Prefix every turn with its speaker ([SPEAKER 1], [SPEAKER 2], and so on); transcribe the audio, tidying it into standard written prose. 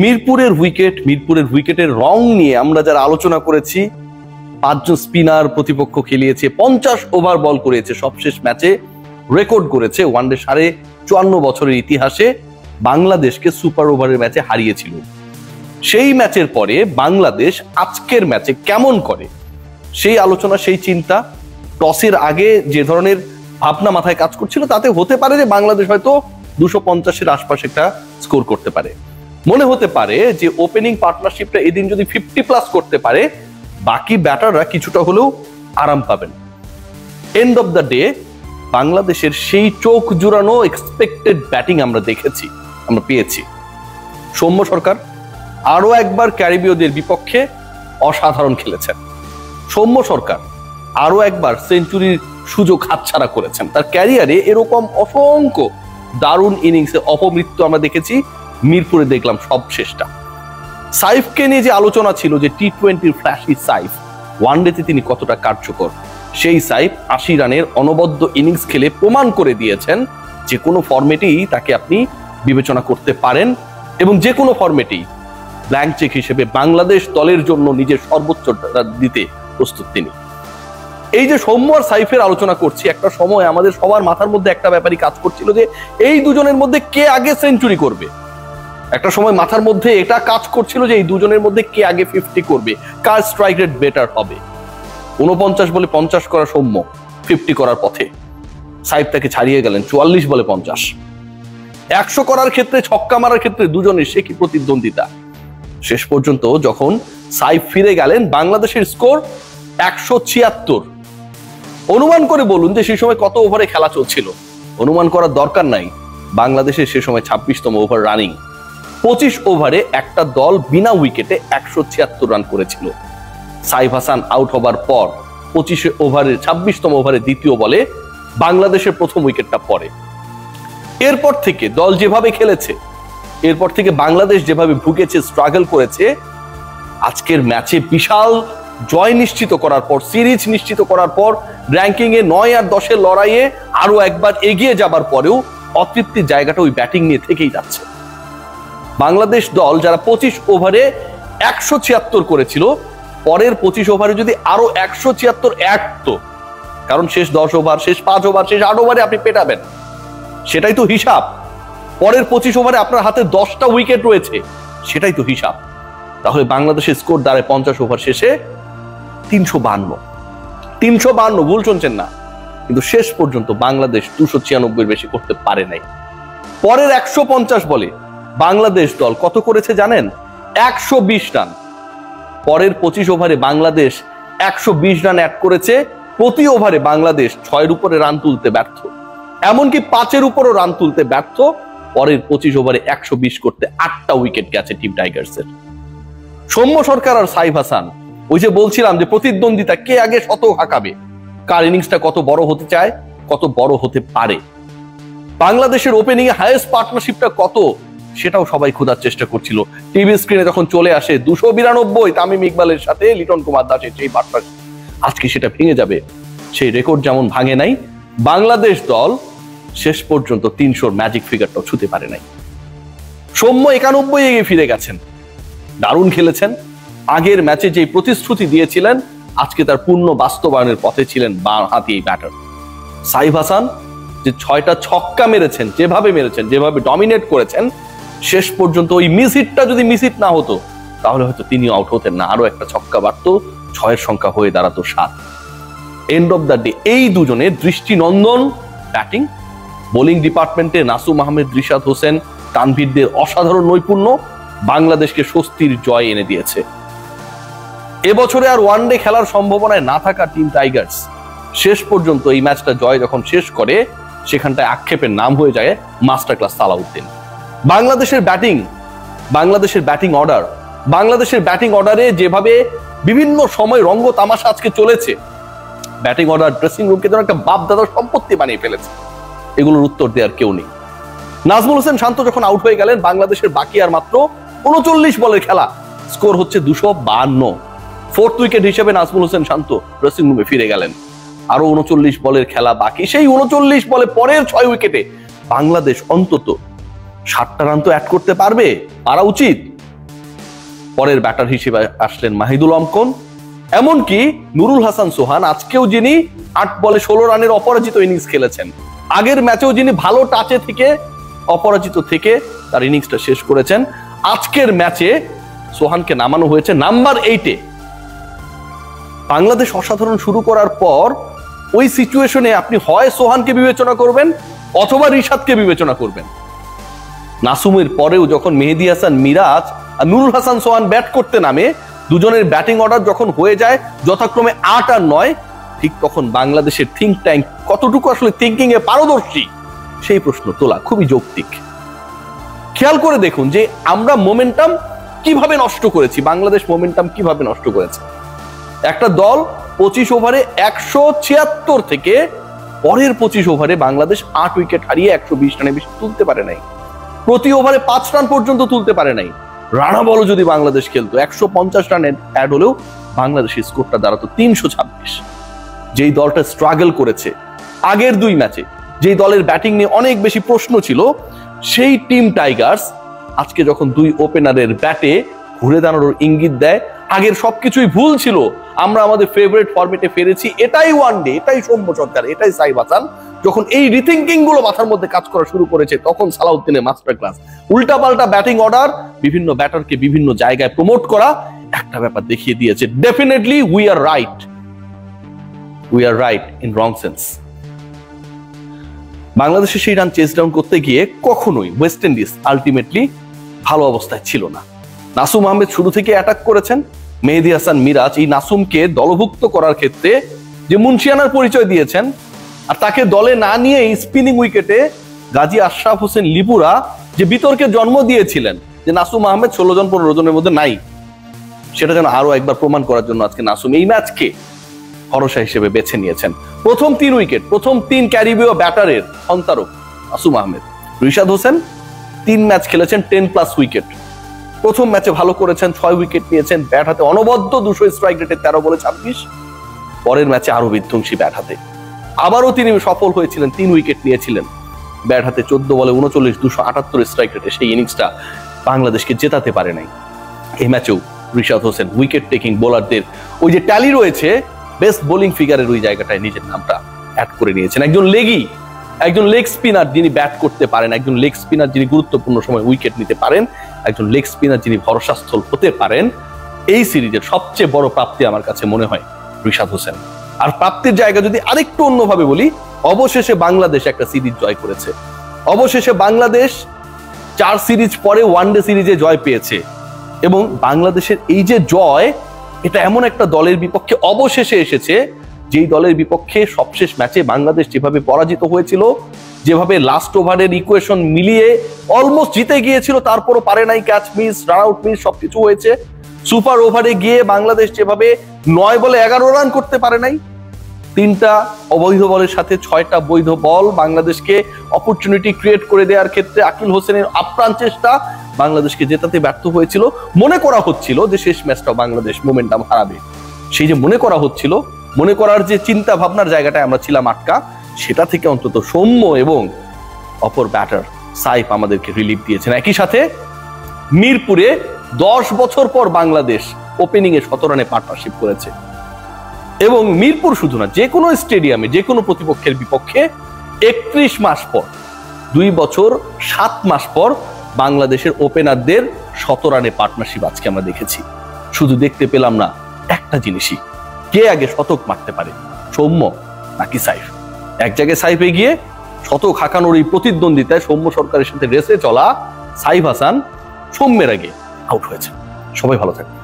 [SPEAKER 1] মিরপুরের উইকেটের রং নিয়ে আমরা যারা আলোচনা করেছি, 5 জন স্পিনার প্রতিপক্ষ খেলিয়েছে, 50 ওভার বল করেছে, সবশেষ ম্যাচে রেকর্ড করেছে ওয়ানডে 54 বছরের ইতিহাসে বাংলাদেশকে সুপার ওভারের ম্যাচে হারিয়েছিল। সেই ম্যাচের পরে বাংলাদেশ আজকের ম্যাচে কেমন করে সেই আলোচনা, সেই চিন্তা, টসের আগে যে ধরনের ভাবনা মাথায় কাজ করছিল তাতে হতে পারে যে বাংলাদেশ হয়তো 250-এর আশপাশে একটা স্কোর করতে পারে। মনে হতে পারে যে ওপেনিং পার্টনারশিপটা এদিন যদি 50+ করতে পারে, বাকি ব্যাটাররা কিছুটা হলেও আরাম পাবেন। এন্ড অফ দ্য ডে বাংলাদেশের সেই চোখ জুড়ানো এক্সপেক্টেড ব্যাটিং আমরা পেয়েছি। সৌম্য সরকার আরো একবার ক্যারিবীয়দের বিপক্ষে অসাধারণ খেলেছেন। সৌম্য সরকার আরো একবার সেঞ্চুরির সুযোগ হাতছাড়া করেছেন। তার ক্যারিয়ারে এরকম অসংখ্য দারুণ ইনিংসে অপমৃত্যু আমরা দেখেছি, মিরপুরে দেখলাম সবশেষটা। সাইফকে নিয়ে যে আলোচনা ছিল যে টি-20-র ফ্ল্যাশি সাইফ, ওয়ানডেতে তিনি কতটা কার্যকর, সেই সাইফ 80 রানের অনবদ্য ইনিংস খেলে প্রমাণ করে দিয়েছেন যে কোনো ফরম্যাটেই তাকে আপনি বিবেচনা করতে পারেন এবং যে কোনো ফরম্যাটেই ব্ল্যাঙ্ক চেক হিসেবে বাংলাদেশ দলের জন্য নিজের সর্বোচ্চ দিতে প্রস্তুত তিনি। এই যে সৌম্য আর সাইফের আলোচনা করছি, একটা সময় আমাদের সবার মাথার মধ্যে একটা ব্যাপারই কাজ করছিল যে এই দুজনের মধ্যে কে আগে সেঞ্চুরি করবে। একটা সময় মাথার মধ্যে এটা কাজ করছিল যে এই দুজনের মধ্যে কে আগে 50 করবে, কার স্ট্রাইক রেট বেটার হবে। 49 বলে 50 করা সৌম্য 50 করার পথে, সাইফ তাকে ছাড়িয়ে গেলেন 44 বলে 50। 100 করার ক্ষেত্রে, ছক্কা মারার ক্ষেত্রে দুজনের সে কি প্রতিদ্বন্দ্বিতা। শেষ পর্যন্ত যখন সাইফ ফিরে গেলেন, বাংলাদেশের স্কোর 176। অনুমান করে বলুন যে সেই সময় কত ওভারে খেলা চলছিল। অনুমান করার দরকার নাই, বাংলাদেশের সে সময় 26তম ওভার রানিং। 25 ওভারে একটা দল বিনা উইকেটে 176 রান করেছিল। সাইফ হাসান আউট হবার পর 26তম ওভারে দ্বিতীয় বলে বাংলাদেশের প্রথম উইকেটটা পড়ে। এরপর থেকে দল যেভাবে খেলেছে, এরপর থেকে বাংলাদেশ যেভাবে ভুগেছে, স্ট্রাগল করেছে, আজকের ম্যাচে বিশাল জয় নিশ্চিত করার পর, সিরিজ নিশ্চিত করার পর, র্যাঙ্কিং এ 9 আর 10-এর লড়াইয়ে আরো একবার এগিয়ে যাবার পরেও অতৃপ্তির জায়গাটা ওই ব্যাটিং নিয়ে থেকেই যাচ্ছে। বাংলাদেশ দল যারা 25 ওভারে 176 করেছিল, পরের 25 ওভারে যদি আরো 176 তো, কারণ শেষ 10 ওভার, শেষ 5 ওভার, শেষ 8 ওভারে আপনি পেটাবেন, সেটাই তো হিসাব। পরের 25 ওভারে আপনার হাতে 10টা উইকেট রয়েছে, সেটাই তো হিসাব। তাহলে বাংলাদেশের স্কোর দাঁড়ায় 50 ওভার শেষে 352। ভুল শুনছেন না, কিন্তু শেষ পর্যন্ত বাংলাদেশ 296 বেশি করতে পারে নাই। পরের 150 বলে বাংলাদেশ দল কত করেছে জানেন? 120 রান। পরের 25 ওভারে বাংলাদেশ 120 রান অ্যাড করেছে। প্রতি ওভারে বাংলাদেশ 6-এর উপরে রান তুলতে ব্যর্থ, এমনকি 5-এর উপরও রান তুলতে ব্যর্থ। পরের 25 ওভারে 120 করতে 8টা উইকেট গেছে টিম টাইগার্সের। সৌম্য সরকার আর সাইফ হাসান, ওই যে বলছিলাম যে প্রতিদ্বন্দ্বিতা, কে আগে শতক হাঁকাবে, কার ইনিংসটা কত বড় হতে চায়, কত বড় হতে পারে। বাংলাদেশের ওপেনিং এ হাইয়েস্ট পার্টনারশিপটা কত, সেটাও সবাই খোঁজার চেষ্টা করছিল। টিভি স্ক্রিনে যখন চলে আসে 292 তামিম ইকবালের সাথে লিটন কুমার দাসের সেই পার্টনারশিপ, আজকে সেটা ভেঙে যাবে। সেই রেকর্ড যেমন ভাঙে নাই, বাংলাদেশ দল শেষ পর্যন্ত 300-র ম্যাজিক ফিগারটাও ছুঁতে পারে নাই। সৌম্য 91 এগিয়ে ফিরে গেছেন, দারুণ খেলেছেন। আগের ম্যাচে যে প্রতিশ্রুতি দিয়েছিলেন, আজকে তার পূর্ণ বাস্তবায়নের পথে ছিলেন বাঁ হাতি এই ব্যাটার। সাইফ হাসান যে 6টা ছক্কা মেরেছেন, যেভাবে ডমিনেট করেছেন, শেষ পর্যন্ত ওই মিসহিটটা যদি মিসহিট না হতো তাহলে হয়তো তিনিও আউট হতেন না, আরো একটা ছক্কা বাড়তো, 6-এর সংখ্যা হয়ে দাঁড়াতো 7। এন্ড অফ দ্য ডে এই দুজনের দৃষ্টিনন্দন ব্যাটিং, বোলিং ডিপার্টমেন্টে নাসুম আহমেদ, রিশাদ হোসেন, তানভীরদের অসাধারণ নৈপুণ্য বাংলাদেশকে স্বস্তির জয় এনে দিয়েছে। এবছরে আর ওয়ানডে খেলার সম্ভাবনায় না থাকা টিম টাইগার্স শেষ পর্যন্ত এই ম্যাচটা জয় যখন শেষ করে, সেখানটায় আক্ষেপের নাম হয়ে যায় মাস্টার ক্লাস সালাউদ্দিন। বাংলাদেশের ব্যাটিং অর্ডারে যেভাবে বিভিন্ন সময় রঙ্গ তামাশা আজকে চলেছে, ব্যাটিং অর্ডার ড্রেসিং রুমকে যেন একটা বাপ দাদার সম্পত্তি বানিয়ে ফেলেছে, এগুলোর উত্তর দেওয়ার কেউ নেই। নাজমুল হোসেন শান্ত যখন আউট হয়ে গেলেন, বাংলাদেশের বাকি আর মাত্র 39 বলের খেলা, স্কোর হচ্ছে 252। 4th উইকেট হিসেবে নাজমুল হোসেন শান্ত ড্রেসিং রুমে ফিরে গেলেন। আরো 39 বলের খেলা বাকি। সেই 39 বলে পরের 6 উইকেটে বাংলাদেশ অন্তত 7টা রান তো অ্যাড করতে পারা উচিত। পরের ব্যাটার হিসেবে আসলেন মাহিদুল অঙ্কন, এমনকি নুরুল হাসান সোহান আজকেও যিনি 8 বলে 16 রানের অপরাজিত ইনিংস খেলেছেন, আগের ম্যাচেও যিনি ভালো টাচে থেকে অপরাজিত থেকে তার ইনিংসটা শেষ করেছেন, আজকের ম্যাচে সোহানকে নামানো হয়েছে নাম্বার 8-এ। বাংলাদেশ অসাধারণ শুরু করার পর ওই সিচুয়েশনে আপনি হয় সোহানকে বিবেচনা করবেন অথবা রিশাদকে বিবেচনা করবেন। নাসুমের পরেও যখন মেহেদী হাসান মিরাজ আর নুরুল হাসান সোহান ব্যাট করতে নামে, দুজনের ব্যাটিং অর্ডার যখন হয়ে যায় যথাক্রমে 8 আর 9, ঠিক তখন বাংলাদেশের থিঙ্ক ট্যাঙ্ক কতটুকু আসলে থিঙ্কিং এ পারদর্শী সেই প্রশ্ন তোলা খুবই যৌক্তিক। খেয়াল করে দেখুন যে আমরা মোমেন্টাম কিভাবে নষ্ট করেছি, বাংলাদেশ মোমেন্টাম কিভাবে নষ্ট করেছে। একটা দল 25 ওভারে 176 থেকে পরের 25 ওভারে বাংলাদেশ 8 উইকেট হারিয়ে 120 রানে বেশি তুলতে পারে নাই, প্রতি ওভারে 5 রান পর্যন্ত তুলতে পারে নাই। রানা বল যদি বাংলাদেশ খেলতো 150 রানের অ্যাড হলেও বাংলাদেশের স্কোরটা দাঁড়াতো 326। যেই দলটা স্ট্রাগল করেছে আগের 2 ম্যাচে, যেই দলের ব্যাটিং নিয়ে অনেক বেশি প্রশ্ন ছিল, সেই টিম টাইগার্স আজকে যখন 2 ওপেনারের ব্যাটে ঘুরে দাঁড়ানোর ইঙ্গিত দেয়, আগের সবকিছুই ভুল ছিল, আমরা আমাদের ফেভারিট ফরম্যাটে ফিরেছি, এটাই ওয়ানডে, এটাই সৌম্য সরকার, এটাই সাইফ হাসান, যখন এই রিথিঙ্কিং গুলো মাথার মধ্যে কাজ করা শুরু করেছে, তখন সালাউদ্দিনের মাস্টার ক্লাস, উল্টাপাল্টা ব্যাটিং অর্ডার, বিভিন্ন ব্যাটারকে বিভিন্ন জায়গায় প্রমোট করা, একটা ব্যাপার দেখিয়ে দিয়েছে, definitely we are right in wrong sense. বাংলাদেশের সেই রান চেস ডাউন করতে গিয়ে কখনোই ওয়েস্ট ইন্ডিজ আলটিমেটলি ভালো অবস্থায় ছিল না। নাসুম আহমেদ শুরু থেকে অ্যাটাক করেছেন, মেহেদী হাসান মিরাজ এই নাসুমকে দলভুক্ত করার ক্ষেত্রে যে মুন্সিয়ানার পরিচয় দিয়েছেন, আর তাকে দলে না নিয়ে স্পিনিং উইকেটে গাজী আশরাফ হোসেন লিপুরা যে বিতর্কের জন্ম দিয়েছিলেন যে নাসুম আহমেদ 16 জন 15 জনের মধ্যে নাই, সেটা যেন আরো একবার প্রমাণ করার জন্য আজকে নাসুম এই ম্যাচকে ভরসা হিসেবে বেছে নিয়েছেন। প্রথম 3 উইকেট, প্রথম 3 ক্যারিবীয় ব্যাটারের সন্তারক নাসুম আহমেদ। রিশাদ হোসেন 3 ম্যাচ খেলেছেন 10+ উইকেট, প্রথম ম্যাচে ভালো করেছেন, 6 উইকেট নিয়েছেন, ব্যাট হাতে অনবদ্য 200 স্ট্রাইক রেটে 13 বলে 26, পরের ম্যাচে আরো বিধ্বংসী ব্যাট হাতে আবারও তিনি সফল হয়েছিলেন, 3 উইকেট নিয়েছিলেন, ব্যাট হাতে 14 বলে 39 278 স্ট্রাইক রেটে সেই ইনিংসটা বাংলাদেশকে জেতাতে পারে নাই। এই ম্যাচেও রিশাদ হোসেন উইকেট টেকিং বোলারদের ওই যে ট্যালি রয়েছে, বেস্ট বোলিং ফিগারের ওই জায়গাটায় নিজের নামটা অ্যাড করে নিয়েছেন। একজন লেগ স্পিনার যিনি ব্যাট করতে পারেন, একজন লেগ স্পিনার যিনি গুরুত্বপূর্ণ সময় উইকেট নিতে পারেন, একজন লেগ স্পিনার যিনি ভরসাস্থল হতে পারেন, এই সিরিজের সবচেয়ে বড় প্রাপ্তি আমার কাছে মনে হয় রিশাদ হোসেন। আর প্রাপ্তির জায়গা যদি আরেকটু অন্যভাবে বলি, অবশেষে বাংলাদেশ একটা সিরিজ জয় করেছে, অবশেষে বাংলাদেশ 4 সিরিজ পরে ওয়ানডে সিরিজে জয় পেয়েছে, এবং বাংলাদেশের এই যে জয়, এটা এমন একটা দলের বিপক্ষে অবশেষে এসেছে যেই দলের বিপক্ষে সবশেষ ম্যাচে বাংলাদেশ যেভাবে পরাজিত হয়েছিল, যেভাবে লাস্ট ওভারের ইকুয়েশন মিলিয়ে অলমোস্ট জিতে গিয়েছিল, তারপরও পারে নাই, catch miss, run out miss সবকিছু হয়েছে। সুপার ওভারে গিয়ে বাংলাদেশ যেভাবে 9 বলে 11 রান করতে পারে নাই, 3টা অবৈধ বলের সাথে 6টা বৈধ বল বাংলাদেশকে অপরচুনিটি ক্রিয়েট করে দেওয়ার ক্ষেত্রে আকিল হোসেনের আপ্রাণ চেষ্টা বাংলাদেশকে জেতাতে ব্যর্থ হয়েছিল। মনে করা হচ্ছিল যে শেষ ম্যাচটা বাংলাদেশ মোমেন্টাম হারাবে, সেই যে মনে করা হচ্ছিল, মনে করার যে চিন্তা ভাবনার জায়গাটায় আমরা ছিলাম আটকা, সেটা থেকে অন্তত সৌম্য এবং অপর ব্যাটার সাইফ আমাদেরকে রিলিফ দিয়েছেন। একই সাথে মিরপুরে 10 বছর পর বাংলাদেশ ওপেনিং এ 17 রানে পার্টনারশিপ করেছে, এবং মিরপুর শুধু না, যে কোনো স্টেডিয়ামে যে কোনো প্রতিপক্ষের বিপক্ষে 31 মাস পর, 2 বছর 7 মাস পর বাংলাদেশের ওপেনারদের 17 রানে পার্টনারশিপ আজকে আমরা দেখেছি। শুধু দেখতে পেলাম না একটা জিনিসই, কে আগে শতক মারতে পারে, সৌম্য নাকি সাইফ। এক জায়গায় সাইফ এগিয়ে, শতক হাঁকানোর এই প্রতিদ্বন্দ্বিতায় সৌম্য সরকারের সাথে রেসে চলা সাইফ হাসান সৌম্যের আগে আউট হয়েছে। সবাই ভালো থাকবে।